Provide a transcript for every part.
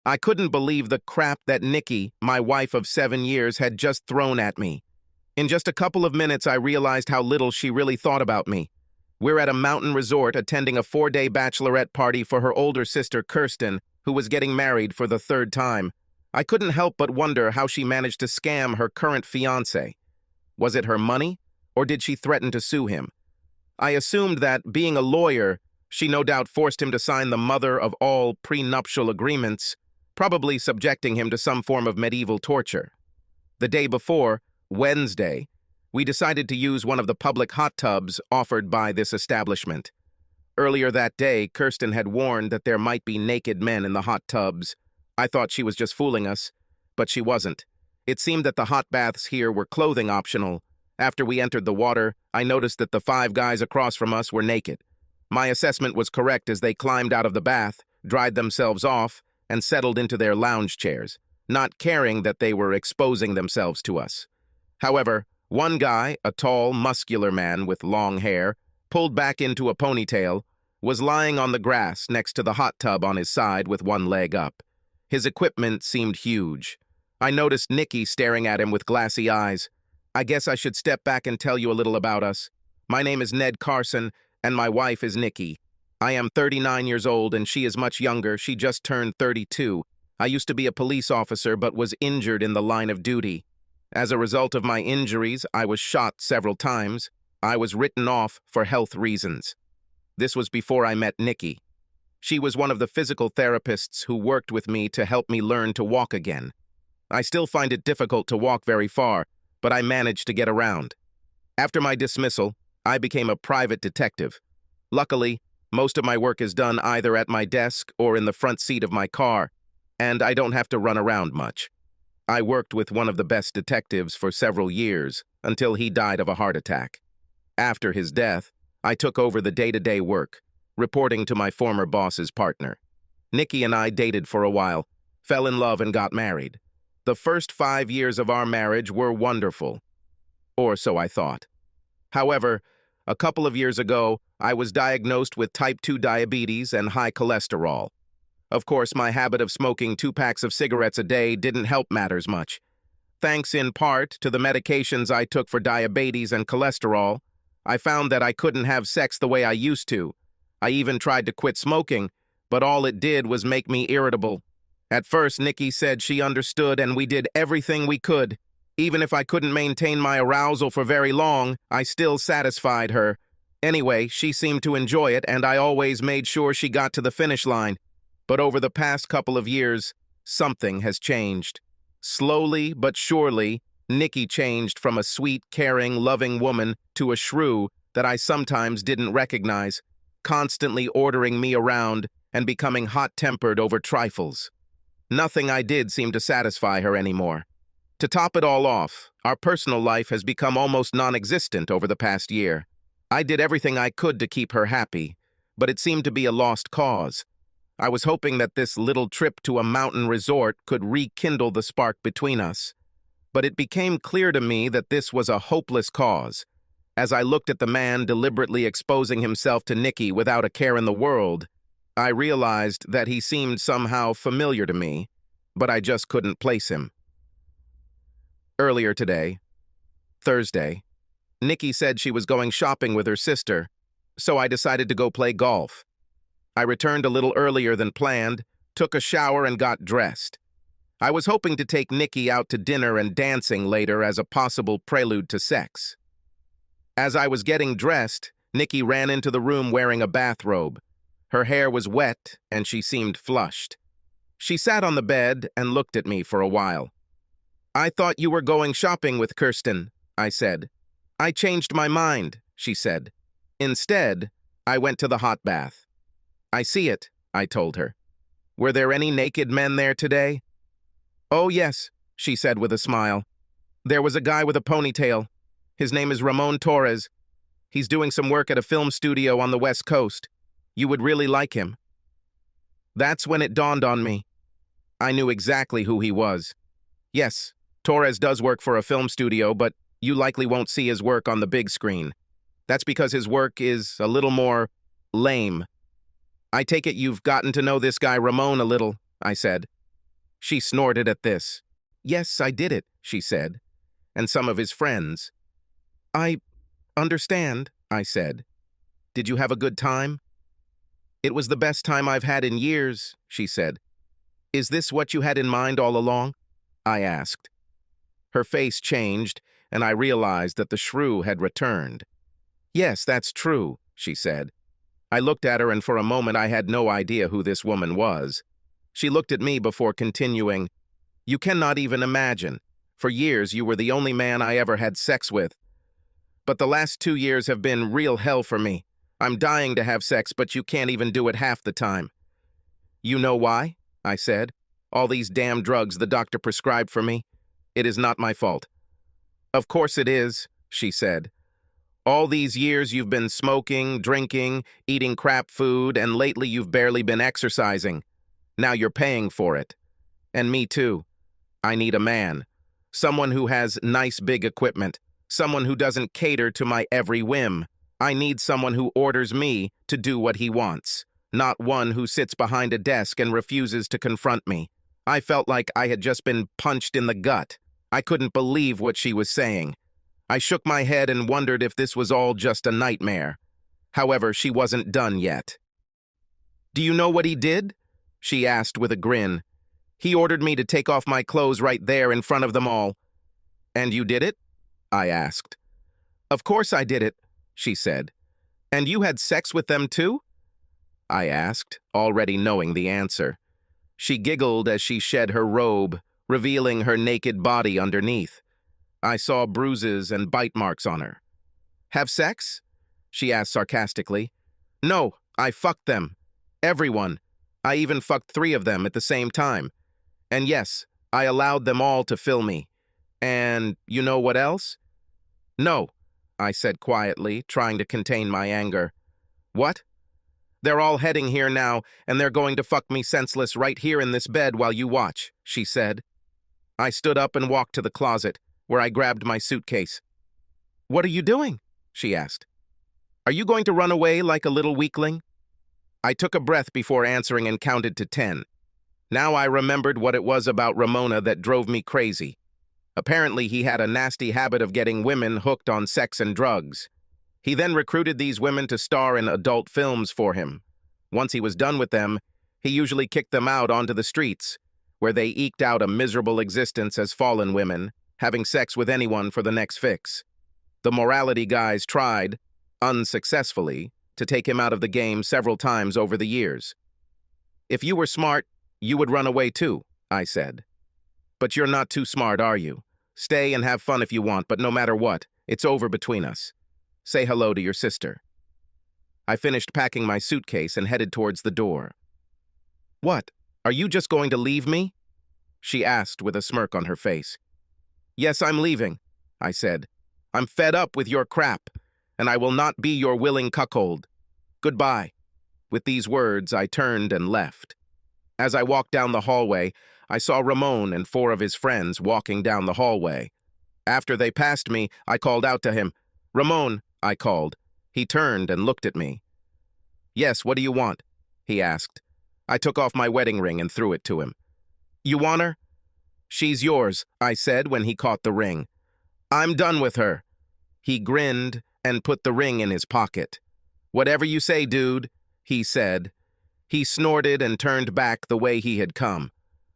I couldn't believe the crap that Nikki, my wife of 7 years, had just thrown at me. In just a couple of minutes, I realized how little she really thought about me. We're at a mountain resort attending a 4-day bachelorette party for her older sister, Kirsten, who was getting married for the 3rd time. I couldn't help but wonder how she managed to scam her current fiancé. Was it her money, or did she threaten to sue him? I assumed that, being a lawyer, she no doubt forced him to sign the mother of all prenuptial agreements, probably subjecting him to some form of medieval torture. The day before, Wednesday, we decided to use one of the public hot tubs offered by this establishment. Earlier that day, Kirsten had warned that there might be naked men in the hot tubs. I thought she was just fooling us, but she wasn't. It seemed that the hot baths here were clothing optional. After we entered the water, I noticed that the 5 guys across from us were naked. My assessment was correct as they climbed out of the bath, dried themselves off, and settled into their lounge chairs, not caring that they were exposing themselves to us. However, one guy, a tall, muscular man with long hair, pulled back into a ponytail, was lying on the grass next to the hot tub on his side with one leg up. His equipment seemed huge. I noticed Nikki staring at him with glassy eyes. I guess I should step back and tell you a little about us. My name is Ned Carson, and my wife is Nikki. I am 39 years old, and she is much younger. She just turned 32. I used to be a police officer, but was injured in the line of duty. As a result of my injuries, I was shot several times. I was written off for health reasons. This was before I met Nikki. She was one of the physical therapists who worked with me to help me learn to walk again. I still find it difficult to walk very far, but I managed to get around. After my dismissal, I became a private detective. Luckily, most of my work is done either at my desk or in the front seat of my car, and I don't have to run around much. I worked with one of the best detectives for several years, until he died of a heart attack. After his death, I took over the day-to-day work, reporting to my former boss's partner. Nikki and I dated for a while, fell in love and got married. The first 5 years of our marriage were wonderful. Or so I thought. However, a couple of years ago, I was diagnosed with type 2 diabetes and high cholesterol. Of course, my habit of smoking 2 packs of cigarettes a day didn't help matters much. Thanks in part to the medications I took for diabetes and cholesterol, I found that I couldn't have sex the way I used to. I even tried to quit smoking, but all it did was make me irritable. At first, Nikki said she understood and we did everything we could. Even if I couldn't maintain my arousal for very long, I still satisfied her. Anyway, she seemed to enjoy it, and I always made sure she got to the finish line. But over the past couple of years, something has changed. Slowly but surely, Nikki changed from a sweet, caring, loving woman to a shrew that I sometimes didn't recognize, constantly ordering me around and becoming hot-tempered over trifles. Nothing I did seemed to satisfy her anymore. To top it all off, our personal life has become almost non-existent over the past year. I did everything I could to keep her happy, but it seemed to be a lost cause. I was hoping that this little trip to a mountain resort could rekindle the spark between us. But it became clear to me that this was a hopeless cause. As I looked at the man deliberately exposing himself to Nikki without a care in the world, I realized that he seemed somehow familiar to me, but I just couldn't place him. Earlier today, Thursday, Nikki said she was going shopping with her sister, so I decided to go play golf. I returned a little earlier than planned, took a shower, and got dressed. I was hoping to take Nikki out to dinner and dancing later as a possible prelude to sex. As I was getting dressed, Nikki ran into the room wearing a bathrobe. Her hair was wet, and she seemed flushed. She sat on the bed and looked at me for a while. "I thought you were going shopping with Kirsten," I said. "I changed my mind," she said. "Instead, I went to the hot bath." "I see it," I told her. "Were there any naked men there today?" "Oh, yes," she said with a smile. "There was a guy with a ponytail. His name is Ramon Torres. He's doing some work at a film studio on the West Coast. You would really like him." That's when it dawned on me. I knew exactly who he was. Yes, Torres does work for a film studio, but you likely won't see his work on the big screen. That's because his work is a little more lame. "I take it you've gotten to know this guy Ramon a little," I said. She snorted at this. Yes, I did it, she said. And some of his friends. I understand, I said. Did you have a good time? It was the best time I've had in years, she said. Is this what you had in mind all along? I asked. Her face changed, and I realized that the shrew had returned. Yes, that's true, she said. I looked at her, and for a moment I had no idea who this woman was. She looked at me before continuing, You cannot even imagine. For years you were the only man I ever had sex with. But the last 2 years have been real hell for me. I'm dying to have sex, but you can't even do it half the time. You know why? I said. All these damn drugs the doctor prescribed for me. It is not my fault. Of course it is, she said. All these years you've been smoking, drinking, eating crap food, and lately you've barely been exercising. Now you're paying for it. And me too. I need a man. Someone who has nice big equipment. Someone who doesn't cater to my every whim. I need someone who orders me to do what he wants, not one who sits behind a desk and refuses to confront me. I felt like I had just been punched in the gut. I couldn't believe what she was saying. I shook my head and wondered if this was all just a nightmare. However, she wasn't done yet. Do you know what he did? She asked with a grin. He ordered me to take off my clothes right there in front of them all. And you did it? I asked. Of course I did it, she said. And you had sex with them too? I asked, already knowing the answer. She giggled as she shed her robe, revealing her naked body underneath. I saw bruises and bite marks on her. Have sex? She asked sarcastically. No, I fucked them. Everyone. I even fucked 3 of them at the same time. And yes, I allowed them all to fill me. And you know what else? No, I said quietly, trying to contain my anger. What? They're all heading here now, and they're going to fuck me senseless right here in this bed while you watch, she said. I stood up and walked to the closet, where I grabbed my suitcase. What are you doing? She asked. Are you going to run away like a little weakling? I took a breath before answering and counted to 10. Now I remembered what it was about Ramona that drove me crazy. Apparently he had a nasty habit of getting women hooked on sex and drugs. He then recruited these women to star in adult films for him. Once he was done with them, he usually kicked them out onto the streets, where they eked out a miserable existence as fallen women, having sex with anyone for the next fix. The morality guys tried, unsuccessfully, to take him out of the game several times over the years. If you were smart, you would run away too, I said. But you're not too smart, are you? Stay and have fun if you want, but no matter what, it's over between us. Say hello to your sister. I finished packing my suitcase and headed towards the door. What? Are you just going to leave me? She asked with a smirk on her face. Yes, I'm leaving, I said. I'm fed up with your crap, and I will not be your willing cuckold. Goodbye. With these words, I turned and left. As I walked down the hallway, I saw Ramon and 4 of his friends walking down the hallway. After they passed me, I called out to him. Ramon, I called. He turned and looked at me. Yes, what do you want? He asked. I took off my wedding ring and threw it to him. You want her? She's yours, I said when he caught the ring. I'm done with her. He grinned and put the ring in his pocket. Whatever you say, dude, he said. He snorted and turned back the way he had come.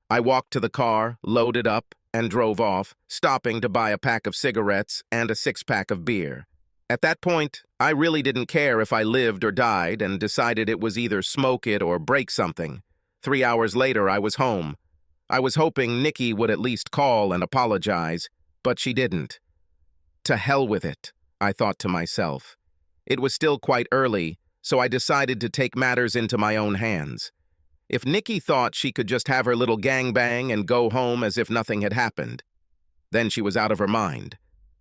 I walked to the car, loaded up, and drove off, stopping to buy a pack of cigarettes and a 6-pack of beer. At that point, I really didn't care if I lived or died and decided it was either smoke it or break something. 3 hours later, I was home. I was hoping Nikki would at least call and apologize, but she didn't. To hell with it, I thought to myself. It was still quite early, so I decided to take matters into my own hands. If Nikki thought she could just have her little gangbang and go home as if nothing had happened, then she was out of her mind.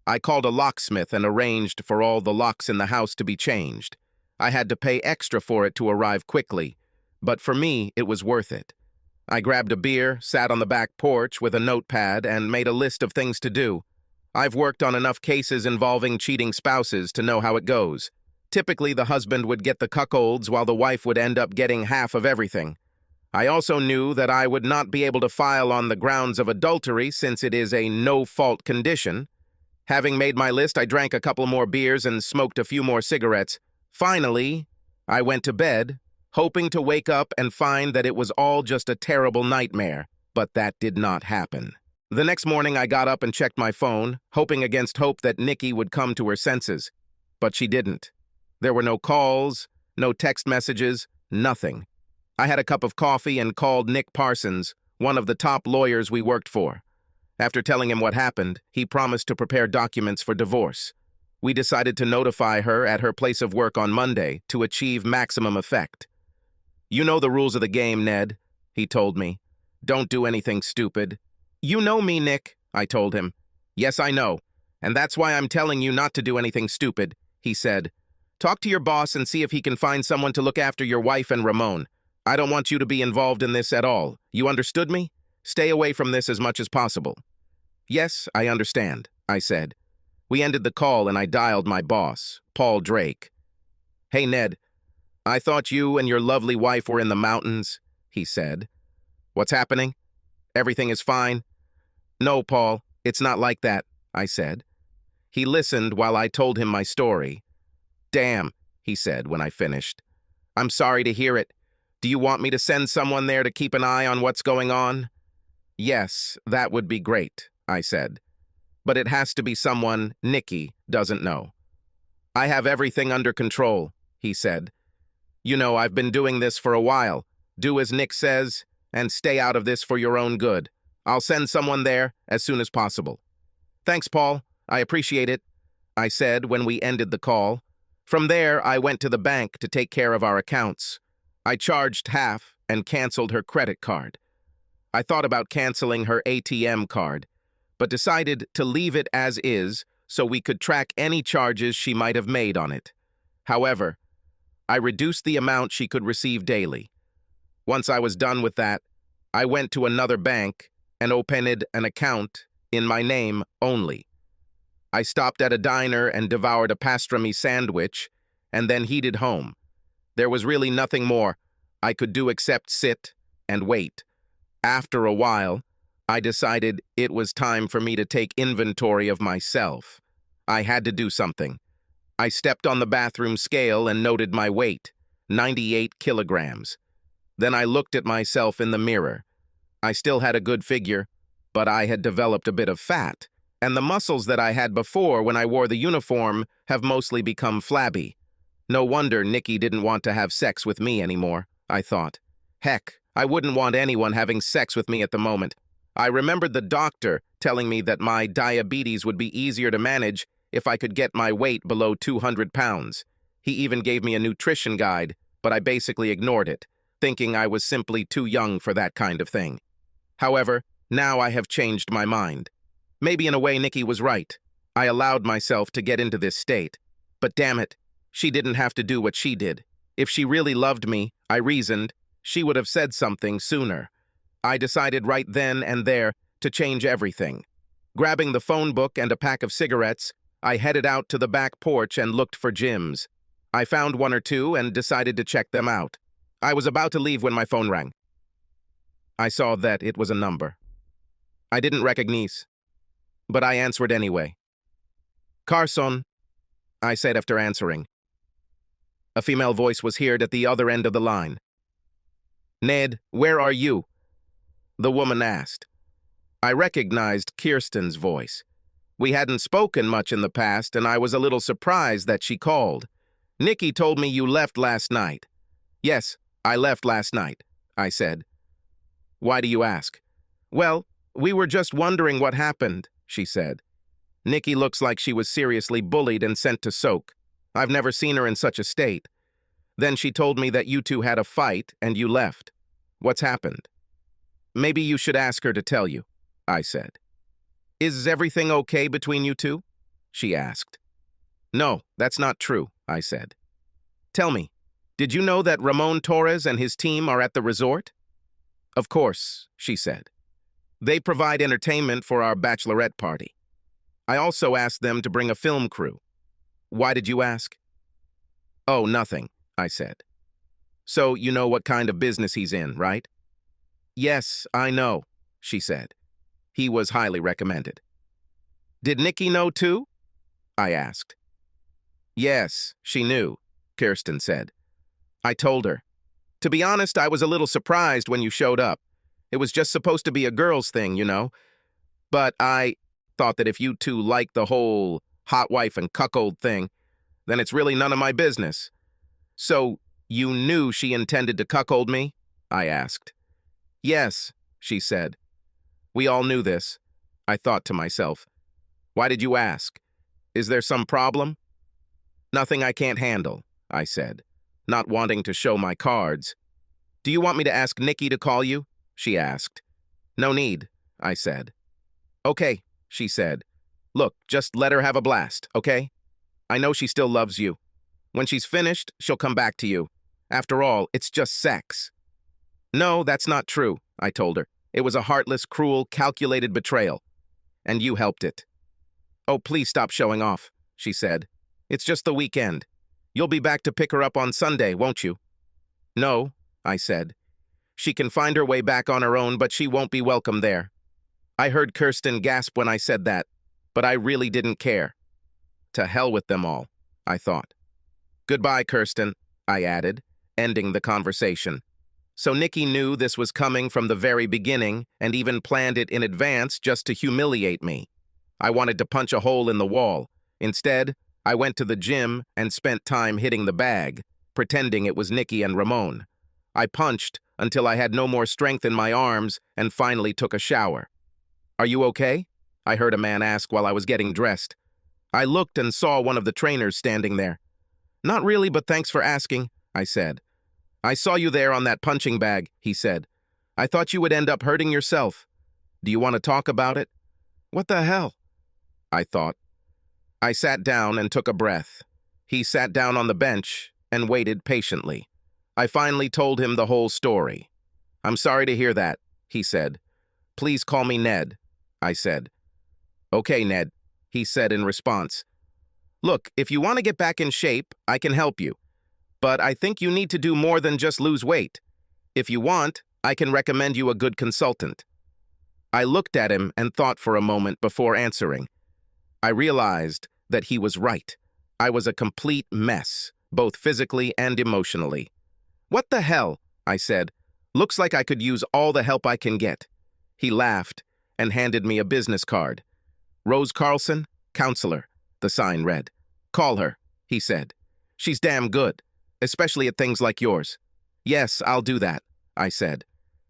I called a locksmith and arranged for all the locks in the house to be changed. I had to pay extra for it to arrive quickly, but for me, it was worth it. I grabbed a beer, sat on the back porch with a notepad, and made a list of things to do. I've worked on enough cases involving cheating spouses to know how it goes. Typically, the husband would get the cuckolds while the wife would end up getting half of everything. I also knew that I would not be able to file on the grounds of adultery since it is a no-fault condition. Having made my list, I drank a couple more beers and smoked a few more cigarettes. Finally, I went to bed, hoping to wake up and find that it was all just a terrible nightmare, but that did not happen. The next morning, I got up and checked my phone, hoping against hope that Nikki would come to her senses. But she didn't. There were no calls, no text messages, nothing. I had a cup of coffee and called Nick Parsons, one of the top lawyers we worked for. After telling him what happened, he promised to prepare documents for divorce. We decided to notify her at her place of work on Monday to achieve maximum effect. "You know the rules of the game, Ned," he told me. "Don't do anything stupid." "You know me, Nick," I told him. "Yes, I know, and that's why I'm telling you not to do anything stupid," he said. "Talk to your boss and see if he can find someone to look after your wife and Ramon. I don't want you to be involved in this at all. You understood me? Stay away from this as much as possible." "Yes, I understand," I said. We ended the call and I dialed my boss, Paul Drake. "Hey, Ned, I thought you and your lovely wife were in the mountains," he said. "What's happening? Everything is fine?" "No, Paul, it's not like that," I said. He listened while I told him my story. "Damn," he said when I finished. "I'm sorry to hear it. Do you want me to send someone there to keep an eye on what's going on?" "Yes, that would be great," I said. "But it has to be someone Nikki doesn't know." "I have everything under control," he said. "You know, I've been doing this for a while. Do as Nick says, and stay out of this for your own good. I'll send someone there as soon as possible." "Thanks, Paul. I appreciate it," I said when we ended the call. From there, I went to the bank to take care of our accounts. I charged half and canceled her credit card. I thought about canceling her ATM card, but decided to leave it as is so we could track any charges she might have made on it. However, I reduced the amount she could receive daily. Once I was done with that, I went to another bank and opened an account in my name only. I stopped at a diner and devoured a pastrami sandwich and then headed home. There was really nothing more I could do except sit and wait. After a while, I decided it was time for me to take inventory of myself. I had to do something. I stepped on the bathroom scale and noted my weight, 98 kilograms. Then I looked at myself in the mirror. I still had a good figure, but I had developed a bit of fat, and the muscles that I had before when I wore the uniform have mostly become flabby. No wonder Nikki didn't want to have sex with me anymore, I thought. Heck, I wouldn't want anyone having sex with me at the moment. I remembered the doctor telling me that my diabetes would be easier to manage if I could get my weight below 200 pounds. He even gave me a nutrition guide, but I basically ignored it, thinking I was simply too young for that kind of thing. However, now I have changed my mind. Maybe in a way Nikki was right. I allowed myself to get into this state. But damn it, she didn't have to do what she did. If she really loved me, I reasoned, she would have said something sooner. I decided right then and there to change everything. Grabbing the phone book and a pack of cigarettes, I headed out to the back porch and looked for gyms. I found one or two and decided to check them out. I was about to leave when my phone rang. I saw that it was a number I didn't recognize, but I answered anyway. "Carson," I said after answering. A female voice was heard at the other end of the line. "Ned, where are you?" the woman asked. I recognized Kirsten's voice. We hadn't spoken much in the past, and I was a little surprised that she called. "Nikki told me you left last night." "Yes, I left last night," I said. "Why do you ask?" "Well, we were just wondering what happened," she said. "Nikki looks like she was seriously bullied and sent to soak. I've never seen her in such a state. Then she told me that you two had a fight and you left. What's happened?" "Maybe you should ask her to tell you," I said. "Is everything okay between you two?" she asked. "No, that's not true," I said. "Tell me, did you know that Ramon Torres and his team are at the resort?" "Of course," she said. "They provide entertainment for our bachelorette party. I also asked them to bring a film crew." "Why did you ask?" "Oh, nothing," I said. "So you know what kind of business he's in, right?" Yes, I know, she said. He was highly recommended. Did Nikki know too? I asked. Yes, she knew, Kirsten said. I told her. To be honest, I was a little surprised when you showed up. It was just supposed to be a girl's thing, you know. But I thought that if you two liked the whole hot wife and cuckold thing, then it's really none of my business. So, you knew she intended to cuckold me? I asked. Yes, she said. We all knew this, I thought to myself. Why did you ask? Is there some problem? Nothing I can't handle, I said, not wanting to show my cards. Do you want me to ask Nikki to call you? She asked. No need, I said. Okay, she said. Look, just let her have a blast, okay? I know she still loves you. When she's finished, she'll come back to you. After all, it's just sex. No, that's not true, I told her. It was a heartless, cruel, calculated betrayal. And you helped it. Oh, please stop showing off, she said. It's just the weekend. You'll be back to pick her up on Sunday, won't you? No, I said. She can find her way back on her own, but she won't be welcome there. I heard Kirsten gasp when I said that, but I really didn't care. To hell with them all, I thought. Goodbye, Kirsten, I added, ending the conversation. So Nikki knew this was coming from the very beginning and even planned it in advance just to humiliate me. I wanted to punch a hole in the wall. Instead, I went to the gym and spent time hitting the bag, pretending it was Nikki and Ramon. I punched until I had no more strength in my arms and finally took a shower. Are you okay? I heard a man ask while I was getting dressed. I looked and saw one of the trainers standing there. Not really, but thanks for asking, I said. I saw you there on that punching bag, he said. I thought you would end up hurting yourself. Do you want to talk about it? What the hell? I thought. I sat down and took a breath. He sat down on the bench and waited patiently. I finally told him the whole story. I'm sorry to hear that, he said. Please call me Ned, I said. Okay, Ned, he said in response. Look, if you want to get back in shape, I can help you. But I think you need to do more than just lose weight. If you want, I can recommend you a good consultant. I looked at him and thought for a moment before answering. I realized that he was right. I was a complete mess, both physically and emotionally. What the hell? I said. Looks like I could use all the help I can get. He laughed and handed me a business card. Rose Carlson, counselor, the sign read. Call her, he said. She's damn good, especially at things like yours. Yes, I'll do that, I said.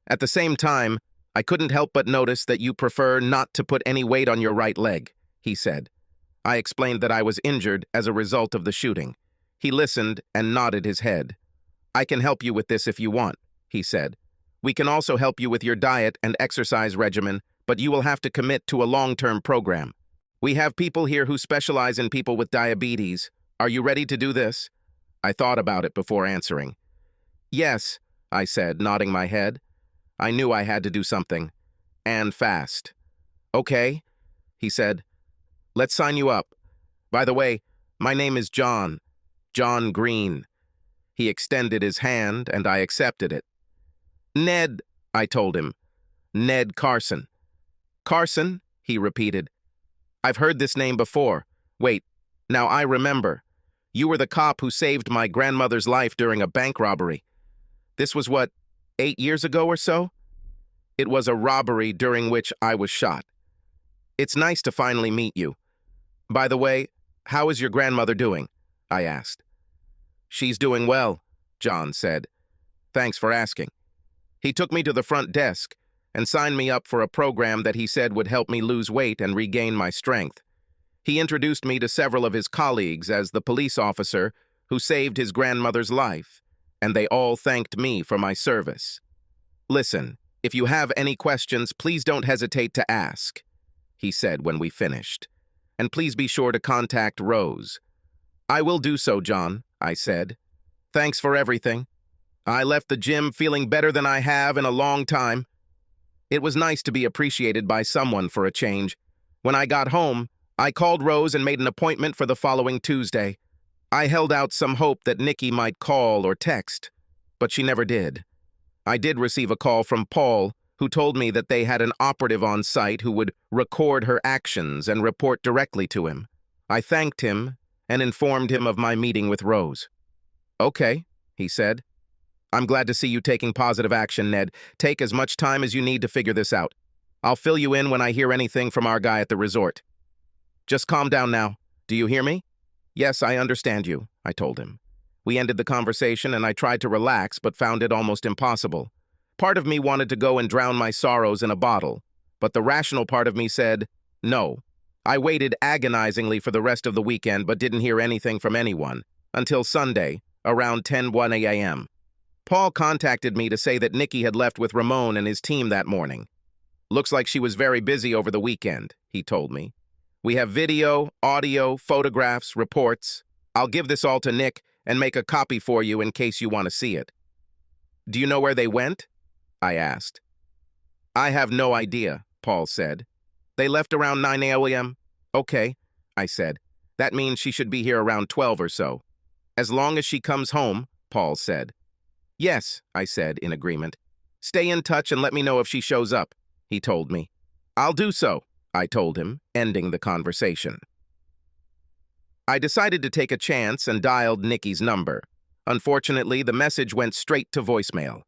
At the same time, I couldn't help but notice that you prefer not to put any weight on your right leg, he said. I explained that I was injured as a result of the shooting. He listened and nodded his head. I can help you with this if you want, he said. We can also help you with your diet and exercise regimen, but you will have to commit to a long-term program. We have people here who specialize in people with diabetes. Are you ready to do this? I thought about it before answering. Yes, I said, nodding my head. I knew I had to do something. And fast. Okay, he said. Let's sign you up. By the way, my name is John. John Green. He extended his hand, and I accepted it. Ned, I told him. Ned Carson. Carson, he repeated. I've heard this name before. Wait, now I remember. You were the cop who saved my grandmother's life during a bank robbery. This was, 8 years ago or so? It was a robbery during which I was shot. It's nice to finally meet you. By the way, how is your grandmother doing? I asked. She's doing well, John said. Thanks for asking. He took me to the front desk and signed me up for a program that he said would help me lose weight and regain my strength. He introduced me to several of his colleagues as the police officer who saved his grandmother's life, and they all thanked me for my service. Listen, if you have any questions, please don't hesitate to ask, he said when we finished. And please be sure to contact Rose. I will do so, John, I said. Thanks for everything. I left the gym feeling better than I have in a long time. It was nice to be appreciated by someone for a change. When I got home, I called Rose and made an appointment for the following Tuesday. I held out some hope that Nikki might call or text, but she never did. I did receive a call from Paul, who told me that they had an operative on site who would record her actions and report directly to him. I thanked him and informed him of my meeting with Rose. "Okay," he said. "I'm glad to see you taking positive action, Ned. Take as much time as you need to figure this out. I'll fill you in when I hear anything from our guy at the resort. Just calm down now. Do you hear me?" "Yes, I understand you," I told him. We ended the conversation and I tried to relax but found it almost impossible. Part of me wanted to go and drown my sorrows in a bottle, but the rational part of me said, no. I waited agonizingly for the rest of the weekend but didn't hear anything from anyone, until Sunday, around 10:01 a.m. Paul contacted me to say that Nikki had left with Ramon and his team that morning. "Looks like she was very busy over the weekend," he told me. "We have video, audio, photographs, reports. I'll give this all to Nick and make a copy for you in case you want to see it." "Do you know where they went?" I asked. "I have no idea," Paul said. "They left around 9 a.m. "Okay," I said. "That means she should be here around 12 or so." "As long as she comes home," Paul said. "Yes," I said in agreement. "Stay in touch and let me know if she shows up," he told me. "I'll do so," I told him, ending the conversation. I decided to take a chance and dialed Nikki's number. Unfortunately, the message went straight to voicemail.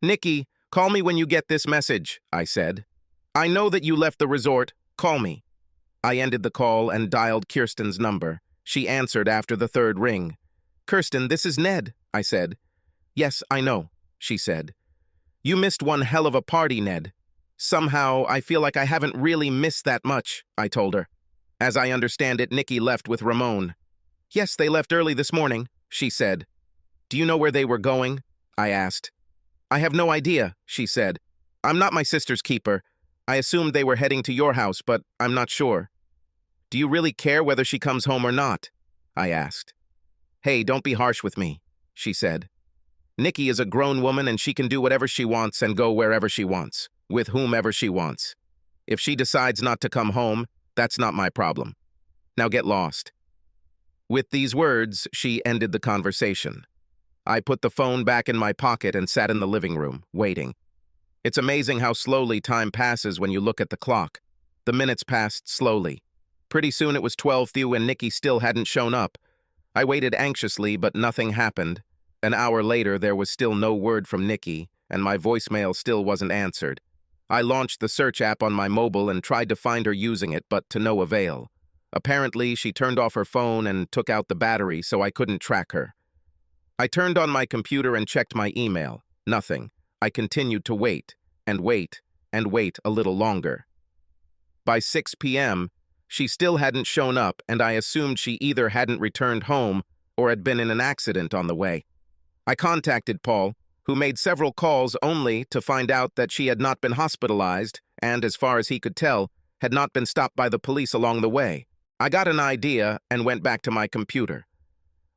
"Nikki, call me when you get this message," I said. "I know that you left the resort. Call me." I ended the call and dialed Kirsten's number. She answered after the third ring. "Kirsten, this is Ned," I said. "Yes, I know," she said. "You missed one hell of a party, Ned." "Somehow, I feel like I haven't really missed that much," I told her. "As I understand it, Nikki left with Ramon." "Yes, they left early this morning," she said. "Do you know where they were going?" I asked. "I have no idea," she said. "I'm not my sister's keeper. I assumed they were heading to your house, but I'm not sure." "Do you really care whether she comes home or not?" I asked. "Hey, don't be harsh with me," she said. "Nikki is a grown woman and she can do whatever she wants and go wherever she wants, with whomever she wants. If she decides not to come home, that's not my problem. Now get lost." With these words, she ended the conversation. I put the phone back in my pocket and sat in the living room, waiting. It's amazing how slowly time passes when you look at the clock. The minutes passed slowly. Pretty soon it was 12:30 and Nikki still hadn't shown up. I waited anxiously, but nothing happened. An hour later, there was still no word from Nikki, and my voicemail still wasn't answered. I launched the search app on my mobile and tried to find her using it, but to no avail. Apparently, she turned off her phone and took out the battery, so I couldn't track her. I turned on my computer and checked my email. Nothing. I continued to wait, and wait, and wait a little longer. By 6 p.m., she still hadn't shown up, and I assumed she either hadn't returned home or had been in an accident on the way. I contacted Paul, who made several calls only to find out that she had not been hospitalized and, as far as he could tell, had not been stopped by the police along the way. I got an idea and went back to my computer.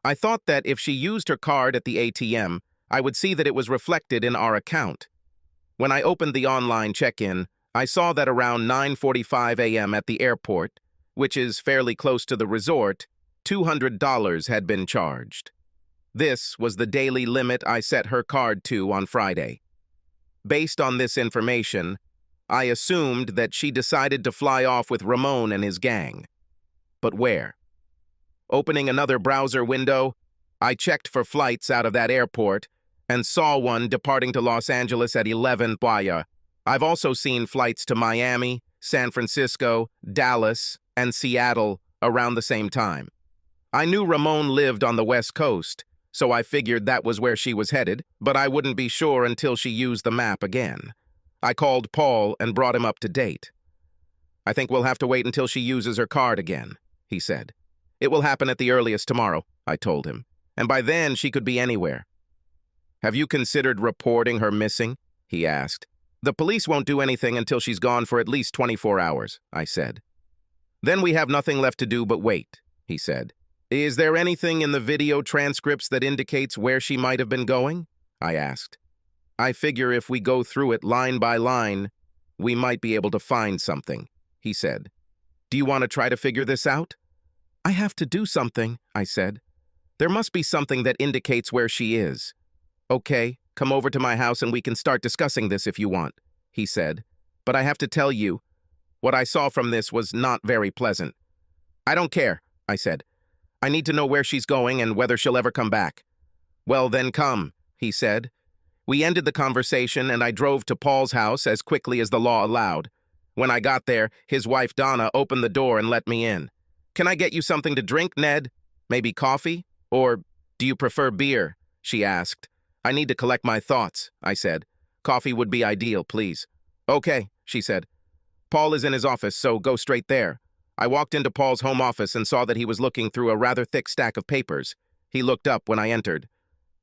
I thought that if she used her card at the ATM, I would see that it was reflected in our account. When I opened the online check-in, I saw that around 9:45 a.m. at the airport, which is fairly close to the resort, $200 had been charged. This was the daily limit I set her card to on Friday. Based on this information, I assumed that she decided to fly off with Ramon and his gang. But where? Opening another browser window, I checked for flights out of that airport and saw one departing to Los Angeles at 11 p.m. I've also seen flights to Miami, San Francisco, Dallas, and Seattle around the same time. I knew Ramon lived on the West Coast, so I figured that was where she was headed, but I wouldn't be sure until she used the map again. I called Paul and brought him up to date. "I think we'll have to wait until she uses her card again," he said. "It will happen at the earliest tomorrow," I told him, "and by then she could be anywhere." "Have you considered reporting her missing?" he asked. "The police won't do anything until she's gone for at least 24 hours, I said. "Then we have nothing left to do but wait," he said. "Is there anything in the video transcripts that indicates where she might have been going?" I asked. "I figure if we go through it line by line, we might be able to find something," he said. "Do you want to try to figure this out?" "I have to do something," I said. "There must be something that indicates where she is." "Okay, Come over to my house and we can start discussing this if you want, he said. But I have to tell you, what I saw from this was not very pleasant. I don't care, I said. I need to know where she's going and whether she'll ever come back. Well, then come, he said. We ended the conversation and I drove to Paul's house as quickly as the law allowed. When I got there, his wife Donna opened the door and let me in. Can I get you something to drink, Ned? Maybe coffee? Or do you prefer beer? She asked. I need to collect my thoughts, I said. Coffee would be ideal, please. Okay, she said. Paul is in his office, so go straight there. I walked into Paul's home office and saw that he was looking through a rather thick stack of papers. He looked up when I entered.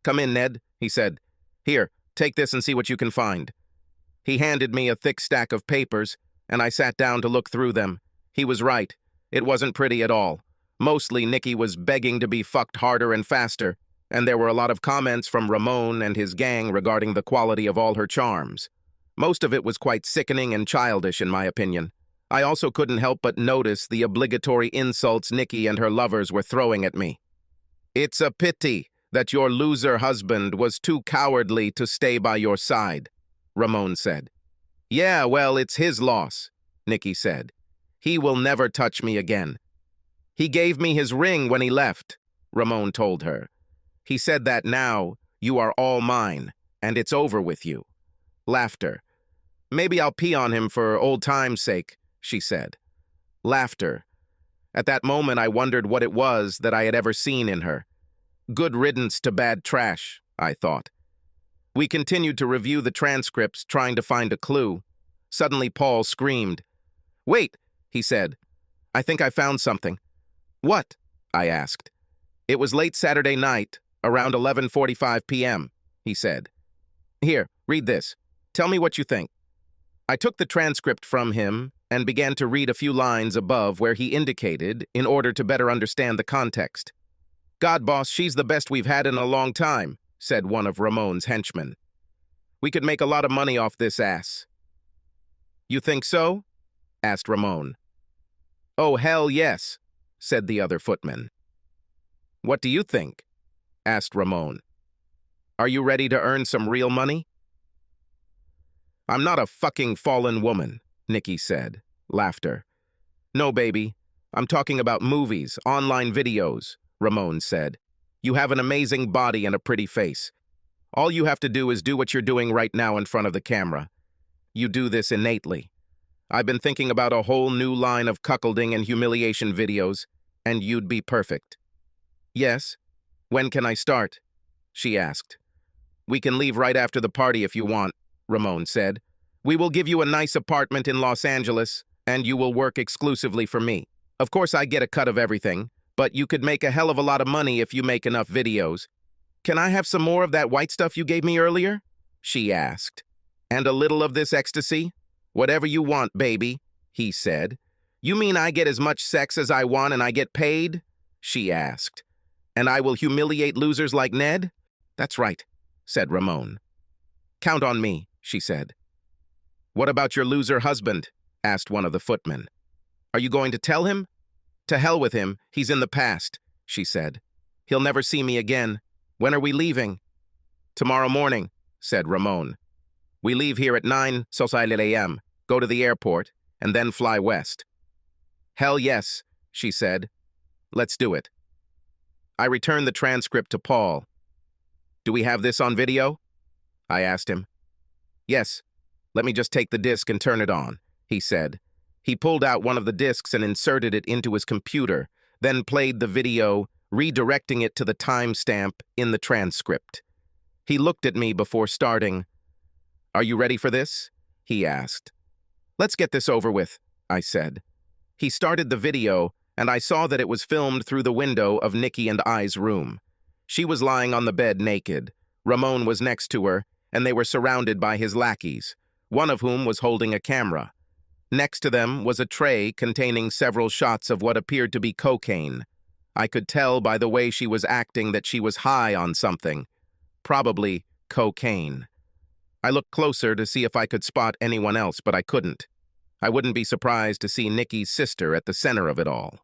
Come in, Ned, he said. Here, take this and see what you can find. He handed me a thick stack of papers, and I sat down to look through them. He was right. It wasn't pretty at all. Mostly Nikki was begging to be fucked harder and faster, and there were a lot of comments from Ramon and his gang regarding the quality of all her charms. Most of it was quite sickening and childish, in my opinion. I also couldn't help but notice the obligatory insults Nikki and her lovers were throwing at me. It's a pity that your loser husband was too cowardly to stay by your side, Ramon said. Yeah, well, it's his loss, Nikki said. He will never touch me again. He gave me his ring when he left, Ramon told her. He said that now you are all mine, and it's over with you. Laughter. Maybe I'll pee on him for old time's sake, she said. Laughter. At that moment, I wondered what it was that I had ever seen in her. Good riddance to bad trash, I thought. We continued to review the transcripts, trying to find a clue. Suddenly, Paul screamed. Wait, he said. I think I found something. What? I asked. It was late Saturday night, around 11:45 p.m., he said. Here, read this. Tell me what you think. I took the transcript from him and began to read a few lines above where he indicated in order to better understand the context. God, boss, she's the best we've had in a long time, said one of Ramon's henchmen. We could make a lot of money off this ass. You think so? Asked Ramon. Oh, hell yes, said the other footman. What do you think? Asked Ramon. Are you ready to earn some real money? I'm not a fucking fallen woman, Nikki said. Laughter. No, baby. I'm talking about movies, online videos, Ramon said. You have an amazing body and a pretty face. All you have to do is do what you're doing right now in front of the camera. You do this innately. I've been thinking about a whole new line of cuckolding and humiliation videos, and you'd be perfect. Yes? When can I start? She asked. We can leave right after the party if you want, Ramon said. We will give you a nice apartment in Los Angeles, and you will work exclusively for me. Of course, I get a cut of everything, but you could make a hell of a lot of money if you make enough videos. Can I have some more of that white stuff you gave me earlier? She asked. And a little of this ecstasy? Whatever you want, baby, he said. You mean I get as much sex as I want and I get paid? She asked. And I will humiliate losers like Ned? That's right, said Ramon. Count on me, she said. What about your loser husband? Asked one of the footmen. Are you going to tell him? To hell with him, he's in the past, she said. He'll never see me again. When are we leaving? Tomorrow morning, said Ramon. We leave here at 9 a.m., go to the airport, and then fly west. Hell yes, she said. Let's do it. I returned the transcript to Paul. Do we have this on video? I asked him. Yes. Let me just take the disc and turn it on, he said. He pulled out one of the discs and inserted it into his computer, then played the video, redirecting it to the timestamp in the transcript. He looked at me before starting. Are you ready for this? He asked. Let's get this over with, I said. He started the video, and I saw that it was filmed through the window of Nikki and I's room. She was lying on the bed naked. Ramon was next to her, and they were surrounded by his lackeys, one of whom was holding a camera. Next to them was a tray containing several shots of what appeared to be cocaine. I could tell by the way she was acting that she was high on something, probably cocaine. I looked closer to see if I could spot anyone else, but I couldn't. I wouldn't be surprised to see Nikki's sister at the center of it all.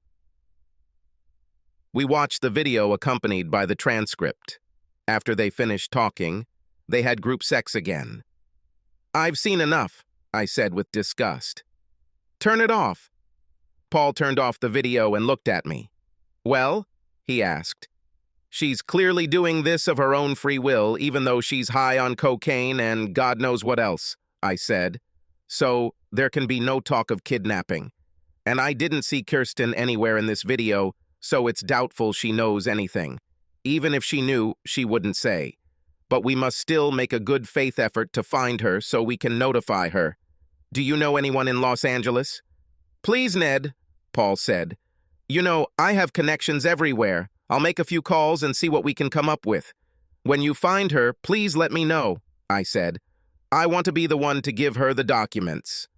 We watched the video accompanied by the transcript. After they finished talking, They had group sex again. "I've seen enough," I said with disgust. "Turn it off." Paul turned off the video and looked at me. "Well?" he asked. "She's clearly doing this of her own free will, even though she's high on cocaine and God knows what else," I said. "So there can be no talk of kidnapping. And I didn't see Kirsten anywhere in this video, so it's doubtful she knows anything. Even if she knew, she wouldn't say. But we must still make a good faith effort to find her so we can notify her. Do you know anyone in Los Angeles?" "Please, Ned," Paul said. "You know, I have connections everywhere. I'll make a few calls and see what we can come up with. When you find her, please let me know," I said. "I want to be the one to give her the documents."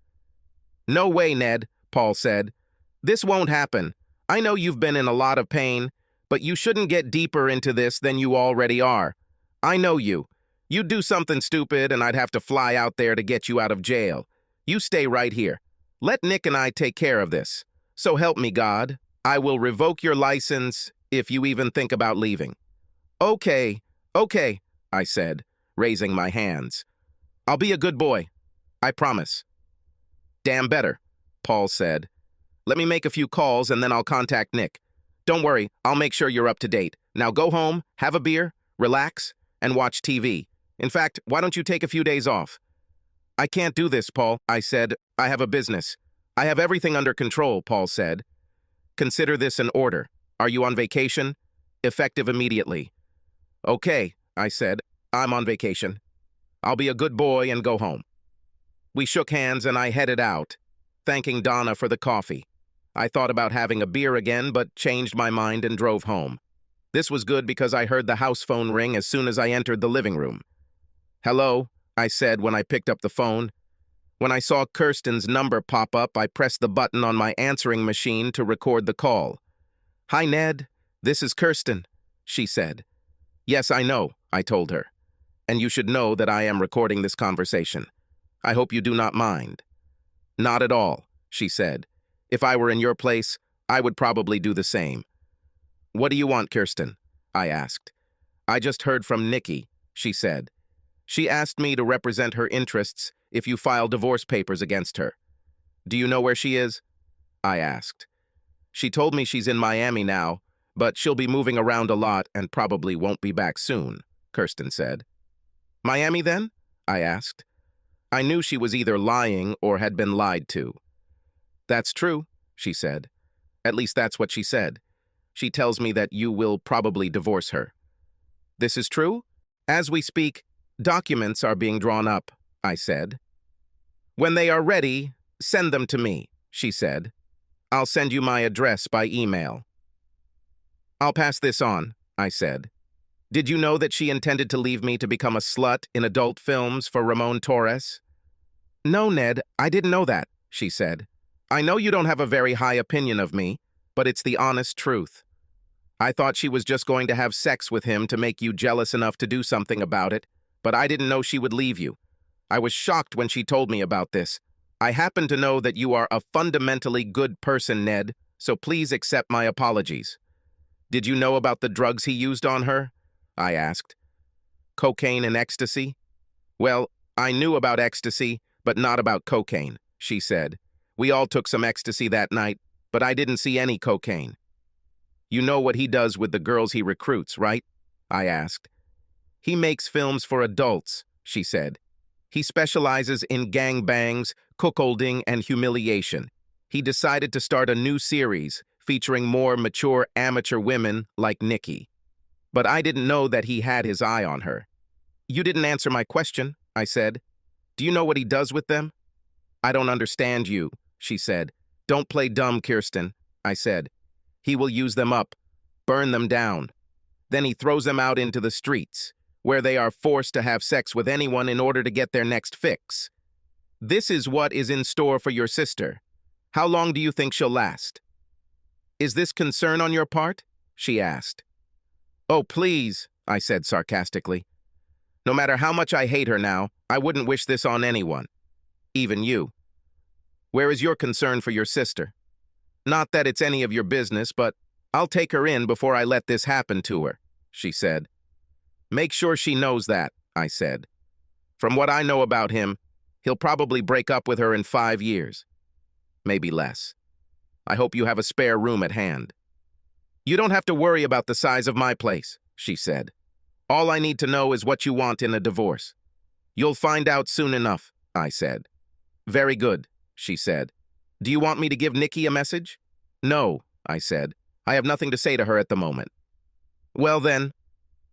"No way, Ned," Paul said. "This won't happen. I know you've been in a lot of pain, but you shouldn't get deeper into this than you already are. I know you. You'd do something stupid and I'd have to fly out there to get you out of jail. You stay right here. Let Nick and I take care of this. So help me God, I will revoke your license if you even think about leaving." Okay, I said, raising my hands. "I'll be a good boy. I promise." "Damn better," Paul said. "Let me make a few calls and then I'll contact Nick. Don't worry, I'll make sure you're up to date. Now go home, have a beer, relax, and watch TV. In fact, why don't you take a few days off?" "I can't do this, Paul," I said. "I have a business." "I have everything under control," Paul said. "Consider this an order. Are you on vacation? Effective immediately." "Okay," I said. "I'm on vacation. I'll be a good boy and go home." We shook hands and I headed out, thanking Donna for the coffee. I thought about having a beer again, but changed my mind and drove home. This was good because I heard the house phone ring as soon as I entered the living room. "Hello," I said when I picked up the phone. When I saw Kirsten's number pop up, I pressed the button on my answering machine to record the call. "Hi, Ned. This is Kirsten," she said. "Yes, I know," I told her. "And you should know that I am recording this conversation. I hope you do not mind." "Not at all," she said. "If I were in your place, I would probably do the same." "What do you want, Kirsten?" I asked. "I just heard from Nikki," she said. "She asked me to represent her interests if you file divorce papers against her." "Do you know where she is?" I asked. "She told me she's in Miami now, but she'll be moving around a lot and probably won't be back soon," Kirsten said. "Miami then?" I asked. I knew she was either lying or had been lied to. "That's true," she said. "At least that's what she said. She tells me that you will probably divorce her." "This is true?" "As we speak, documents are being drawn up," I said. "When they are ready, send them to me," she said. "I'll send you my address by email." "I'll pass this on," I said. "Did you know that she intended to leave me to become a slut in adult films for Ramon Torres?" "No, Ned, I didn't know that," she said. "I know you don't have a very high opinion of me, but it's the honest truth. I thought she was just going to have sex with him to make you jealous enough to do something about it, but I didn't know she would leave you. I was shocked when she told me about this. I happen to know that you are a fundamentally good person, Ned, so please accept my apologies." "Did you know about the drugs he used on her?" I asked. "Cocaine and ecstasy?" "Well, I knew about ecstasy, but not about cocaine," she said. "We all took some ecstasy that night, but I didn't see any cocaine." "You know what he does with the girls he recruits, right?" I asked. "He makes films for adults," she said. "He specializes in gangbangs, cuckolding, and humiliation. He decided to start a new series featuring more mature amateur women like Nikki. But I didn't know that he had his eye on her." "You didn't answer my question," I said. "Do you know what he does with them?" "I don't understand you," she said. "Don't play dumb, Kirsten," I said. "He will use them up, burn them down. Then he throws them out into the streets, where they are forced to have sex with anyone in order to get their next fix. This is what is in store for your sister. How long do you think she'll last?" "Is this concern on your part?" she asked. "Oh, please," I said sarcastically. "No matter how much I hate her now, I wouldn't wish this on anyone. Even you. Where is your concern for your sister? Not that it's any of your business, but I'll take her in before I let this happen to her," she said. "Make sure she knows that," I said. From what I know about him, he'll probably break up with her in 5 years. Maybe less. I hope you have a spare room at hand. You don't have to worry about the size of my place, she said. All I need to know is what you want in a divorce. You'll find out soon enough, I said. Very good, she said. Do you want me to give Nikki a message? No, I said. I have nothing to say to her at the moment. Well then,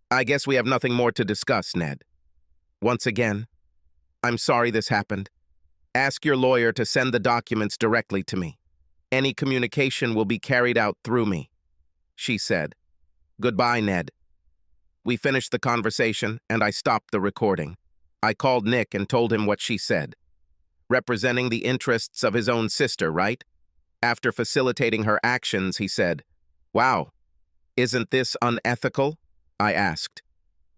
I guess we have nothing more to discuss, Ned. Once again, I'm sorry this happened. Ask your lawyer to send the documents directly to me. Any communication will be carried out through me, she said. Goodbye, Ned. We finished the conversation, and I stopped the recording. I called Nick and told him what she said. Representing the interests of his own sister, right? After facilitating her actions, he said, Wow, isn't this unethical? I asked.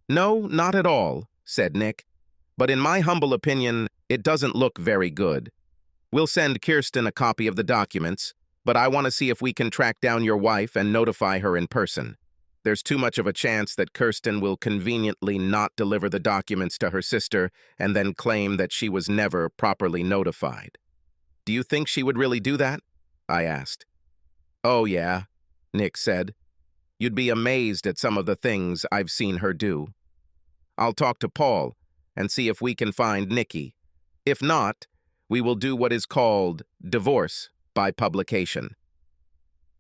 No, not at all, said Nick. But in my humble opinion, it doesn't look very good. We'll send Kirsten a copy of the documents, but I want to see if we can track down your wife and notify her in person. There's too much of a chance that Kirsten will conveniently not deliver the documents to her sister and then claim that she was never properly notified. Do you think she would really do that? I asked. Oh yeah, Nick said. You'd be amazed at some of the things I've seen her do. I'll talk to Paul and see if we can find Nikki. If not, we will do what is called divorce by publication.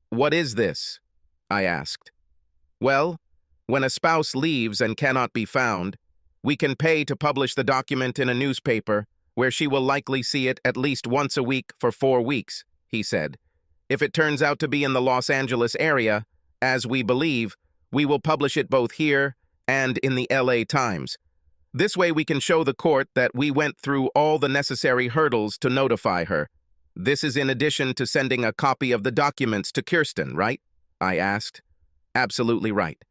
What is this? I asked. Well, when a spouse leaves and cannot be found, we can pay to publish the document in a newspaper where she will likely see it at least once a week for 4 weeks, he said. If it turns out to be in the Los Angeles area, as we believe, we will publish it both here and in the LA Times. This way we can show the court that we went through all the necessary hurdles to notify her. This is in addition to sending a copy of the documents to Kirsten, right? I asked. Absolutely right.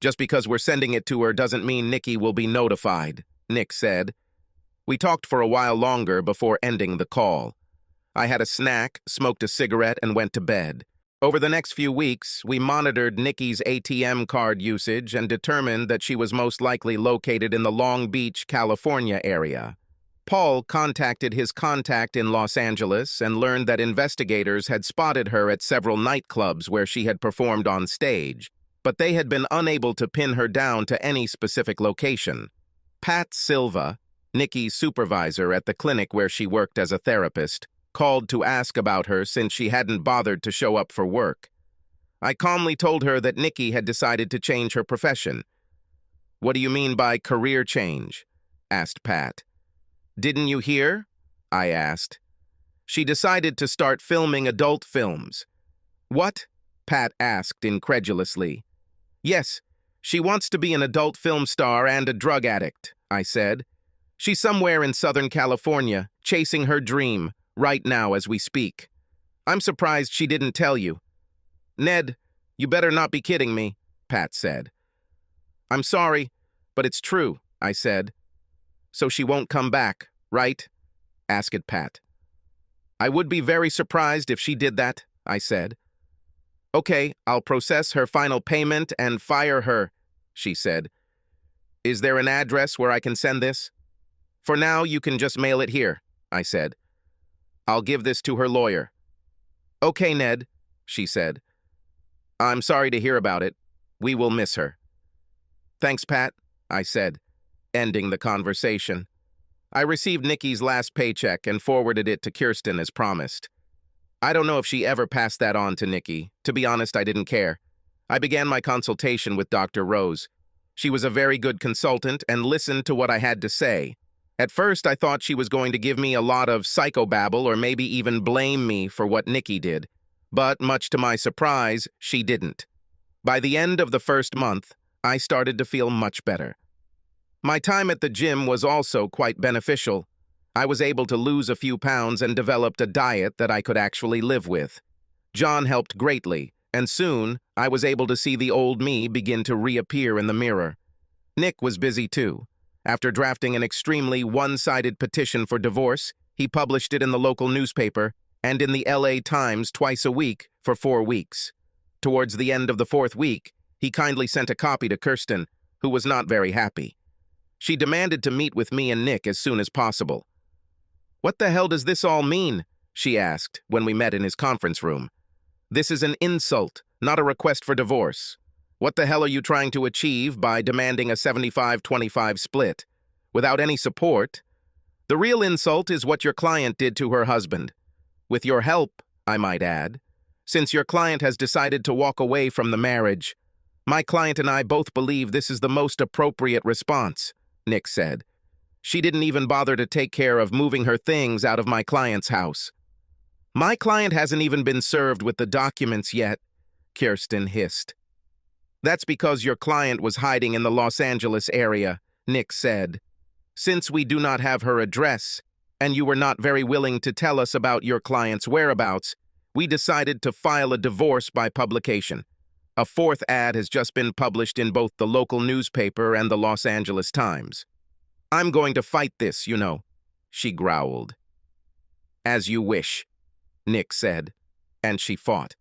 Just because we're sending it to her doesn't mean Nikki will be notified, Nick said. We talked for a while longer before ending the call. I had a snack, smoked a cigarette, and went to bed. Over the next few weeks, we monitored Nikki's ATM card usage and determined that she was most likely located in the Long Beach, California area. Paul contacted his contact in Los Angeles and learned that investigators had spotted her at several nightclubs where she had performed on stage, but they had been unable to pin her down to any specific location. Pat Silva, Nikki's supervisor at the clinic where she worked as a therapist, called to ask about her since she hadn't bothered to show up for work. I calmly told her that Nikki had decided to change her profession. What do you mean by career change? Asked Pat. Didn't you hear? I asked. She decided to start filming adult films. What? Pat asked incredulously. Yes, she wants to be an adult film star and a drug addict, I said. She's somewhere in Southern California, chasing her dream, right now as we speak. I'm surprised she didn't tell you. Ned, you better not be kidding me, Pat said. I'm sorry, but it's true, I said. So she won't come back, right? Asked Pat. I would be very surprised if she did that, I said. Okay, I'll process her final payment and fire her, she said. Is there an address where I can send this? For now, you can just mail it here, I said. I'll give this to her lawyer. Okay, Ned, she said. I'm sorry to hear about it. We will miss her. Thanks, Pat, I said, ending the conversation. I received Nikki's last paycheck and forwarded it to Kirsten as promised. I don't know if she ever passed that on to Nikki. To be honest, I didn't care. I began my consultation with Dr. Rose. She was a very good consultant and listened to what I had to say. At first, I thought she was going to give me a lot of psychobabble or maybe even blame me for what Nikki did. But much to my surprise, she didn't. By the end of the first month, I started to feel much better. My time at the gym was also quite beneficial. I was able to lose a few pounds and developed a diet that I could actually live with. John helped greatly, and soon I was able to see the old me begin to reappear in the mirror. Nick was busy too. After drafting an extremely one-sided petition for divorce, he published it in the local newspaper and in the LA Times twice a week for 4 weeks. Towards the end of the 4th week, he kindly sent a copy to Kirsten, who was not very happy. She demanded to meet with me and Nick as soon as possible. "What the hell does this all mean?" she asked when we met in his conference room. "This is an insult, not a request for divorce. What the hell are you trying to achieve by demanding a 75-25 split? Without any support? The real insult is what your client did to her husband. With your help, I might add. Since your client has decided to walk away from the marriage, my client and I both believe this is the most appropriate response," Nick said. "She didn't even bother to take care of moving her things out of my client's house." "My client hasn't even been served with the documents yet," Kirsten hissed. "That's because your client was hiding in the Los Angeles area," Nick said. "Since we do not have her address, and you were not very willing to tell us about your client's whereabouts, we decided to file a divorce by publication. A fourth ad has just been published in both the local newspaper and the Los Angeles Times. I'm going to fight this, you know," she growled. "As you wish," Nick said, and she fought.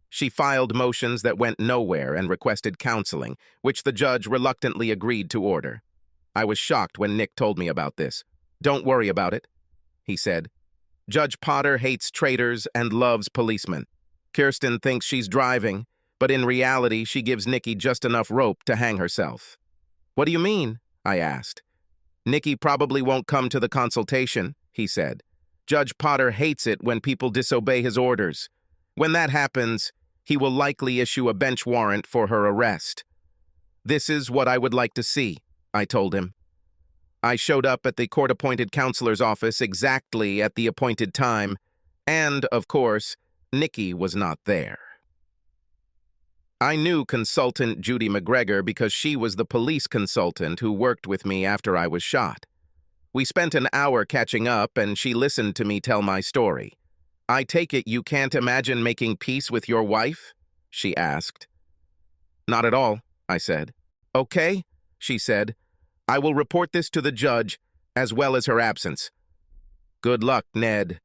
She filed motions that went nowhere and requested counseling, which the judge reluctantly agreed to order. I was shocked when Nick told me about this. "Don't worry about it," he said. "Judge Potter hates traitors and loves policemen. Kirsten thinks she's driving, but in reality she gives Nikki just enough rope to hang herself." "What do you mean?" I asked. "Nikki probably won't come to the consultation," he said. "Judge Potter hates it when people disobey his orders. When that happens, he will likely issue a bench warrant for her arrest." "This is what I would like to see," I told him. I showed up at the court-appointed counselor's office exactly at the appointed time, and, of course, Nikki was not there. I knew consultant Judy McGregor because she was the police consultant who worked with me after I was shot. We spent an hour catching up, and she listened to me tell my story. "I take it you can't imagine making peace with your wife?" she asked. "Not at all," I said. "Okay," she said. "I will report this to the judge, as well as her absence. Good luck, Ned.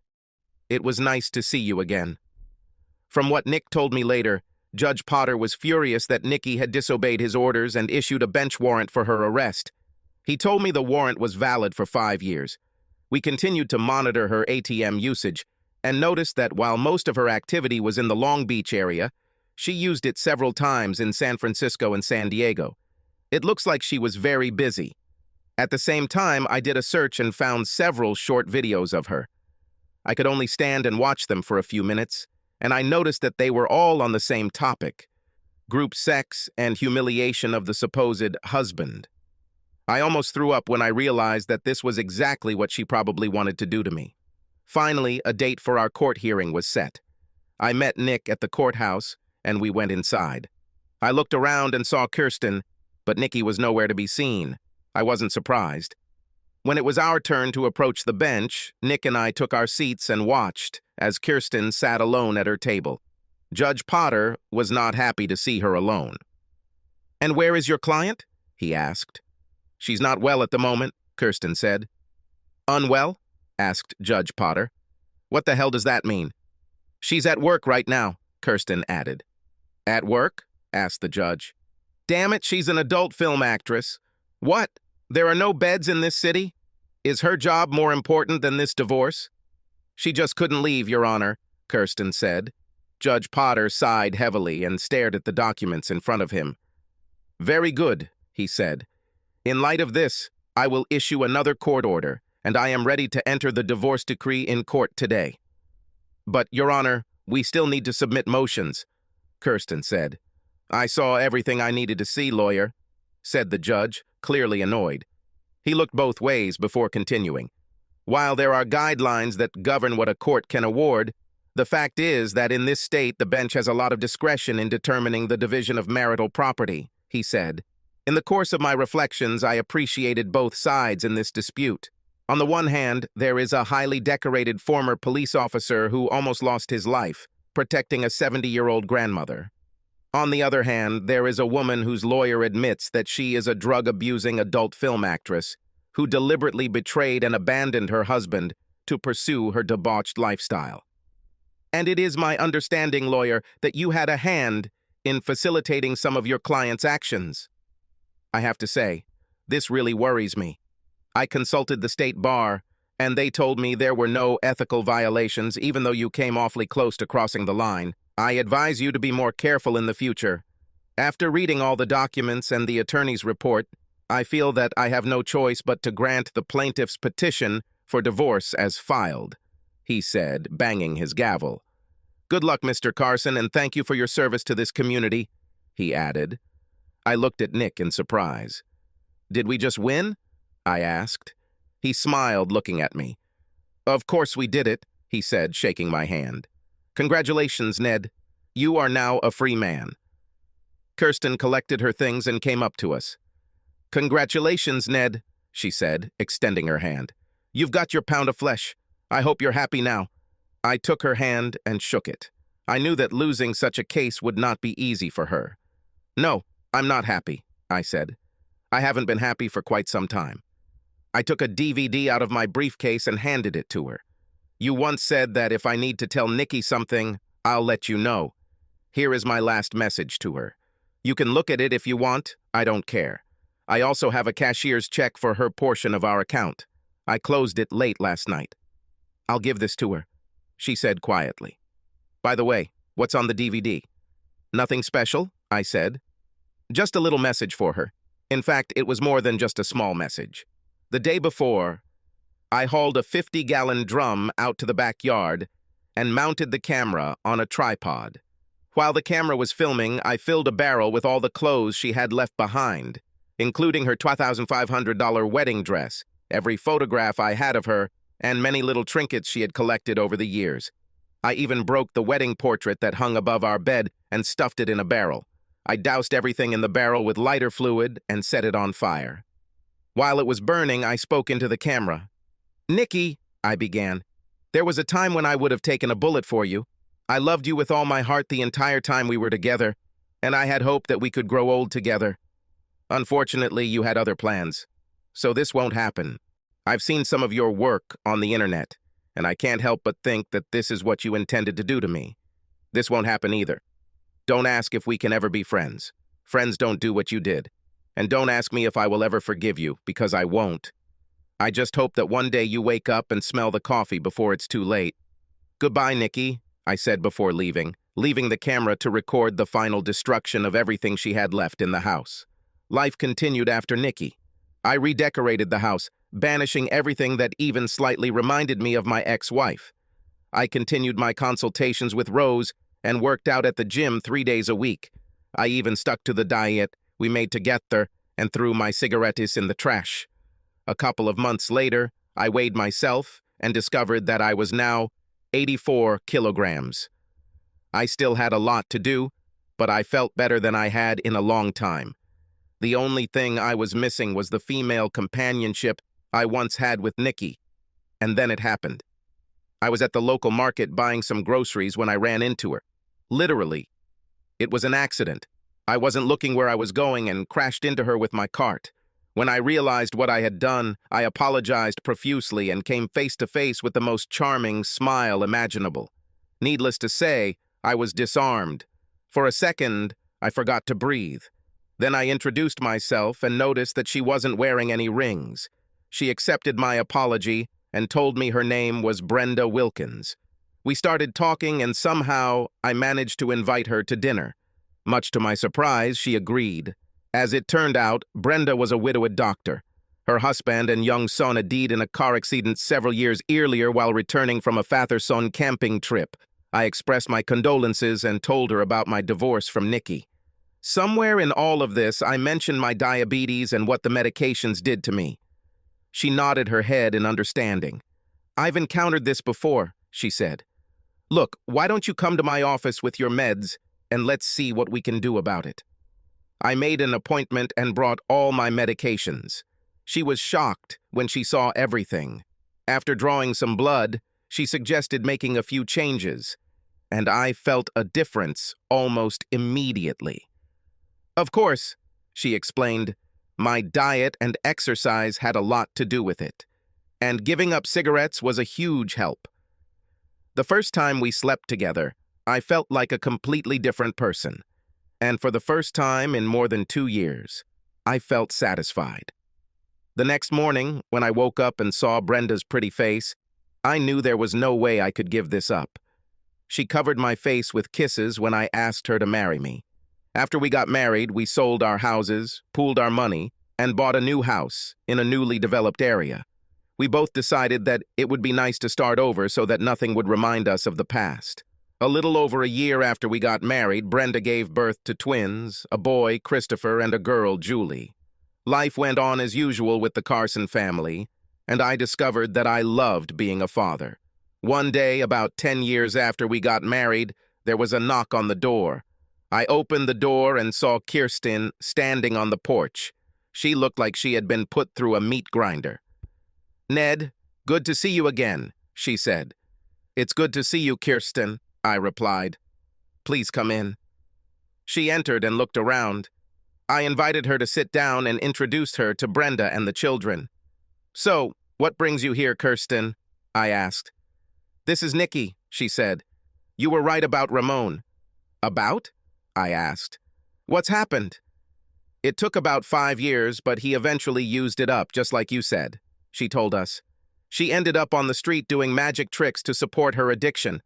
It was nice to see you again." From what Nick told me later, Judge Potter was furious that Nikki had disobeyed his orders and issued a bench warrant for her arrest. He told me the warrant was valid for 5 years. We continued to monitor her ATM usage and noticed that while most of her activity was in the Long Beach area, she used it several times in San Francisco and San Diego. It looks like she was very busy. At the same time, I did a search and found several short videos of her. I could only stand and watch them for a few minutes, and I noticed that they were all on the same topic: group sex and humiliation of the supposed husband. I almost threw up when I realized that this was exactly what she probably wanted to do to me. Finally, a date for our court hearing was set. I met Nick at the courthouse, and we went inside. I looked around and saw Kirsten, but Nikki was nowhere to be seen. I wasn't surprised. When it was our turn to approach the bench, Nick and I took our seats and watched as Kirsten sat alone at her table. Judge Potter was not happy to see her alone. "And where is your client?" he asked. "She's not well at the moment," Kirsten said. "Unwell?" asked Judge Potter. "What the hell does that mean?" "She's at work right now," Kirsten added. "At work?" asked the judge. "Damn it, she's an adult film actress. What? There are no beds in this city? Is her job more important than this divorce?" "She just couldn't leave, Your Honor," Kirsten said. Judge Potter sighed heavily and stared at the documents in front of him. "Very good," he said. "In light of this, I will issue another court order, and I am ready to enter the divorce decree in court today." "But, Your Honor, we still need to submit motions," Kirsten said. "I saw everything I needed to see, lawyer," said the judge, clearly annoyed. He looked both ways before continuing. "While there are guidelines that govern what a court can award, the fact is that in this state the bench has a lot of discretion in determining the division of marital property," he said. "In the course of my reflections, I appreciated both sides in this dispute. On the one hand, there is a highly decorated former police officer who almost lost his life, protecting a 70-year-old grandmother. On the other hand, there is a woman whose lawyer admits that she is a drug-abusing adult film actress who deliberately betrayed and abandoned her husband to pursue her debauched lifestyle. And it is my understanding, lawyer, that you had a hand in facilitating some of your client's actions. I have to say, This really worries me. I consulted the state bar, and they told me there were no ethical violations even though you came awfully close to crossing the line. I advise you to be more careful in the future. After reading all the documents and the attorney's report, I feel that I have no choice but to grant the plaintiff's petition for divorce as filed," he said, banging his gavel. "Good luck, Mr. Carson, and thank you for your service to this community," he added. I looked at Nick in surprise. "Did we just win?" I asked. He smiled, looking at me. "Of course we did it," he said, shaking my hand. "Congratulations, Ned. You are now a free man." Kirsten collected her things and came up to us. "Congratulations, Ned," she said, extending her hand. "You've got your pound of flesh. I hope you're happy now." I took her hand and shook it. I knew that losing such a case would not be easy for her. "No, I'm not happy," I said. "I haven't been happy for quite some time." I took a DVD out of my briefcase and handed it to her. "You once said that if I need to tell Nikki something, I'll let you know. Here is my last message to her. You can look at it if you want, I don't care. I also have a cashier's check for her portion of our account. I closed it late last night. I'll give this to her," she said quietly. "By the way, what's on the DVD?" "Nothing special," I said. "Just a little message for her. In fact, it was more than just a small message. The day before, I hauled a 50-gallon drum out to the backyard and mounted the camera on a tripod. While the camera was filming, I filled a barrel with all the clothes she had left behind, including her $2,500 wedding dress, every photograph I had of her, and many little trinkets she had collected over the years. I even broke the wedding portrait that hung above our bed and stuffed it in a barrel. I doused everything in the barrel with lighter fluid and set it on fire. While it was burning, I spoke into the camera. "Nikki," I began, "there was a time when I would have taken a bullet for you. I loved you with all my heart the entire time we were together, and I had hoped that we could grow old together. Unfortunately, you had other plans. So this won't happen. I've seen some of your work on the internet, and I can't help but think that this is what you intended to do to me. This won't happen either. Don't ask if we can ever be friends. Friends don't do what you did. And don't ask me if I will ever forgive you, because I won't. I just hope that one day you wake up and smell the coffee before it's too late. Goodbye, Nikki," I said before leaving the camera to record the final destruction of everything she had left in the house. Life continued after Nikki. I redecorated the house, banishing everything that even slightly reminded me of my ex-wife. I continued my consultations with Rose and worked out at the gym 3 days a week. I even stuck to the diet we made together and threw my cigarettes in the trash. A couple of months later, I weighed myself and discovered that I was now 84 kilograms. I still had a lot to do, but I felt better than I had in a long time. The only thing I was missing was the female companionship I once had with Nikki. And then it happened. I was at the local market buying some groceries when I ran into her. Literally. It was an accident. I wasn't looking where I was going and crashed into her with my cart. When I realized what I had done, I apologized profusely and came face to face with the most charming smile imaginable. Needless to say, I was disarmed. For a second, I forgot to breathe. Then I introduced myself and noticed that she wasn't wearing any rings. She accepted my apology and told me her name was Brenda Wilkins. We started talking and somehow I managed to invite her to dinner. Much to my surprise, she agreed. As it turned out, Brenda was a widowed doctor. Her husband and young son had died in a car accident several years earlier while returning from a father-son camping trip. I expressed my condolences and told her about my divorce from Nikki. Somewhere in all of this, I mentioned my diabetes and what the medications did to me. She nodded her head in understanding. "I've encountered this before," she said. "Look, why don't you come to my office with your meds and let's see what we can do about it." I made an appointment and brought all my medications. She was shocked when she saw everything. After drawing some blood, she suggested making a few changes, and I felt a difference almost immediately. "Of course," she explained, "my diet and exercise had a lot to do with it, and giving up cigarettes was a huge help. The first time we slept together, I felt like a completely different person, and for the first time in more than 2 years, I felt satisfied. The next morning, when I woke up and saw Brenda's pretty face, I knew there was no way I could give this up. She covered my face with kisses when I asked her to marry me. After we got married, we sold our houses, pooled our money, and bought a new house in a newly developed area. We both decided that it would be nice to start over so that nothing would remind us of the past. A little over a year after we got married, Brenda gave birth to twins, a boy, Christopher, and a girl, Julie. Life went on as usual with the Carson family, and I discovered that I loved being a father. One day, about 10 years after we got married, there was a knock on the door. I opened the door and saw Kirsten standing on the porch. She looked like she had been put through a meat grinder. "Ned, good to see you again," she said. "It's good to see you, Kirsten," I replied. "Please come in." She entered and looked around. I invited her to sit down and introduced her to Brenda and the children. "So, what brings you here, Kirsten?" I asked. "This is Nikki," she said. "You were right about Ramon." "About?" I asked. "What's happened?" "It took about 5 years, but he eventually used it up, just like you said," she told us. "She ended up on the street doing magic tricks to support her addiction.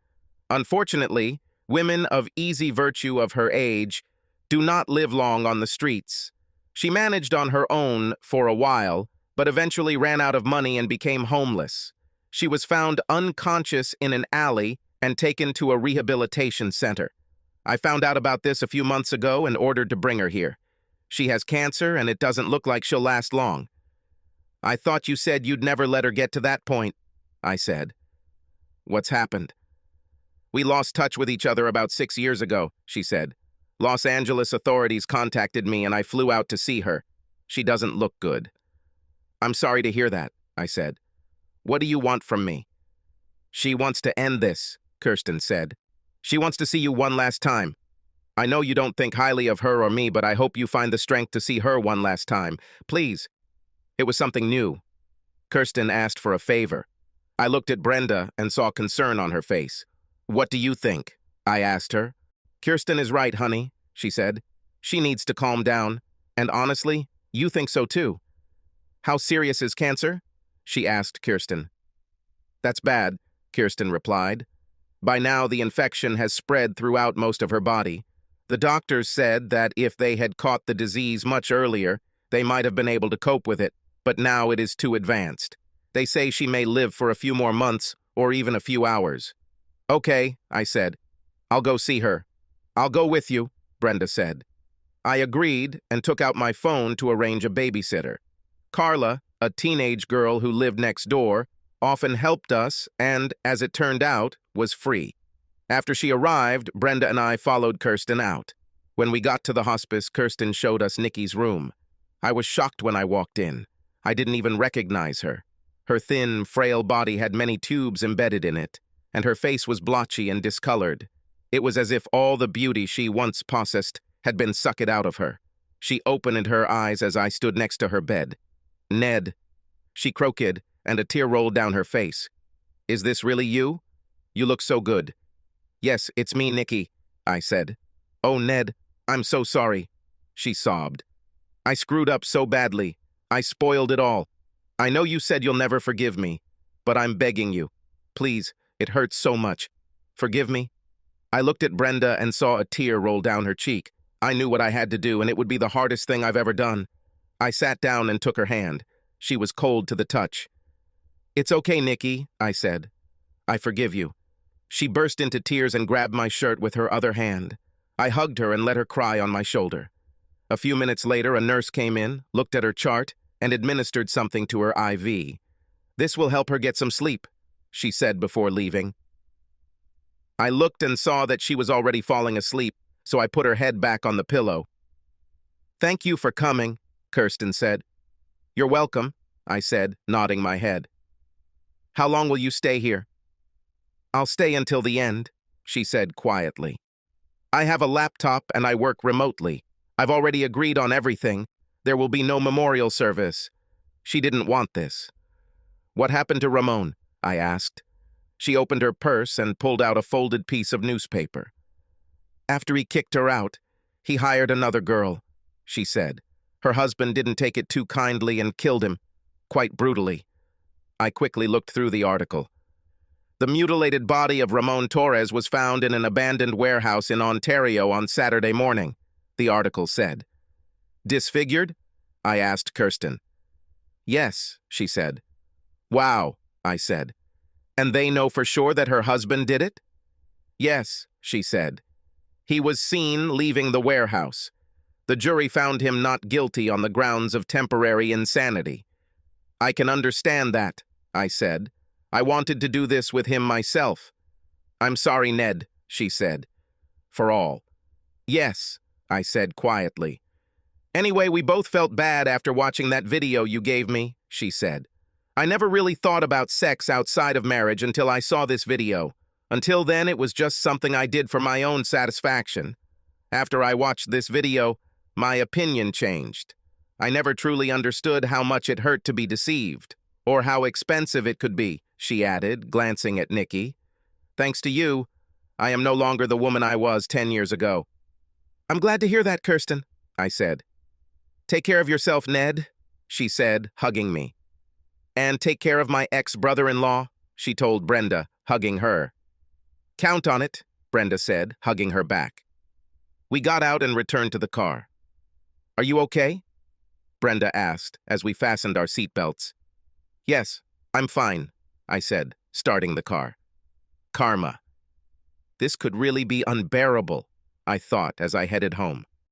Unfortunately, women of easy virtue of her age do not live long on the streets. She managed on her own for a while, but eventually ran out of money and became homeless. She was found unconscious in an alley and taken to a rehabilitation center. I found out about this a few months ago and ordered to bring her here. She has cancer, and it doesn't look like she'll last long." "I thought you said you'd never let her get to that point," I said. "What's happened?" "We lost touch with each other about 6 years ago," she said. "Los Angeles authorities contacted me and I flew out to see her. She doesn't look good." "I'm sorry to hear that," I said. "What do you want from me?" "She wants to end this," Kirsten said. "She wants to see you one last time. I know you don't think highly of her or me, but I hope you find the strength to see her one last time. Please." It was something new. Kirsten asked for a favor. I looked at Brenda and saw concern on her face. "What do you think?" I asked her. "Kirsten is right, honey," she said. "She needs to calm down. And honestly, you think so too." "How serious is cancer?" she asked Kirsten. "That's bad," Kirsten replied. "By now, the infection has spread throughout most of her body. The doctors said that if they had caught the disease much earlier, they might have been able to cope with it, but now it is too advanced. They say she may live for a few more months or even a few hours." "Okay," I said. "I'll go see her." "I'll go with you," Brenda said. I agreed and took out my phone to arrange a babysitter. Carla, a teenage girl who lived next door, often helped us and, as it turned out, was free. After she arrived, Brenda and I followed Kirsten out. When we got to the hospice, Kirsten showed us Nikki's room. I was shocked when I walked in. I didn't even recognize her. Her thin, frail body had many tubes embedded in it, and her face was blotchy and discolored. It was as if all the beauty she once possessed had been sucked out of her. She opened her eyes as I stood next to her bed. "Ned," she croaked, and a tear rolled down her face. "Is this really you? You look so good." "Yes, it's me, Nikki," I said. "Oh, Ned, I'm so sorry," she sobbed. "I screwed up so badly. I spoiled it all. I know you said you'll never forgive me, but I'm begging you. Please, it hurts so much. Forgive me." I looked at Brenda and saw a tear roll down her cheek. I knew what I had to do, and it would be the hardest thing I've ever done. I sat down and took her hand. She was cold to the touch. "It's okay, Nikki," I said. "I forgive you." She burst into tears and grabbed my shirt with her other hand. I hugged her and let her cry on my shoulder. A few minutes later, a nurse came in, looked at her chart, and administered something to her IV. "This will help her get some sleep," she said before leaving. I looked and saw that she was already falling asleep, so I put her head back on the pillow. "Thank you for coming," Kirsten said. "You're welcome," I said, nodding my head. "How long will you stay here?" "I'll stay until the end," she said quietly. "I have a laptop and I work remotely. I've already agreed on everything. There will be no memorial service." She didn't want this. "What happened to Ramon?" I asked. She opened her purse and pulled out a folded piece of newspaper. "After he kicked her out, he hired another girl," she said. "Her husband didn't take it too kindly and killed him. quite brutally. I quickly looked through the article. The mutilated body of Ramon Torres was found in an abandoned warehouse in Ontario on Saturday morning, the article said. Disfigured? I asked Kirsten. Yes, she said. Wow, I said. And they know for sure that her husband did it? Yes, she said. He was seen leaving the warehouse. The jury found him not guilty on the grounds of temporary insanity. I can understand that, I said. I wanted to do this with him myself. I'm sorry, Ned, she said. For all. Yes, I said quietly. Anyway, we both felt bad after watching that video you gave me, she said. I never really thought about sex outside of marriage until I saw this video. Until then, it was just something I did for my own satisfaction. After I watched this video, my opinion changed. I never truly understood how much it hurt to be deceived, or how expensive it could be, she added, glancing at Nikki. Thanks to you, I am no longer the woman I was 10 years ago. I'm glad to hear that, Kirsten, I said. Take care of yourself, Ned, she said, hugging me. And take care of my ex-brother-in-law, she told Brenda, hugging her. Count on it, Brenda said, hugging her back. We got out and returned to the car. Are you okay? Brenda asked as we fastened our seatbelts. Yes, I'm fine, I said, starting the car. Karma. This could really be unbearable, I thought as I headed home.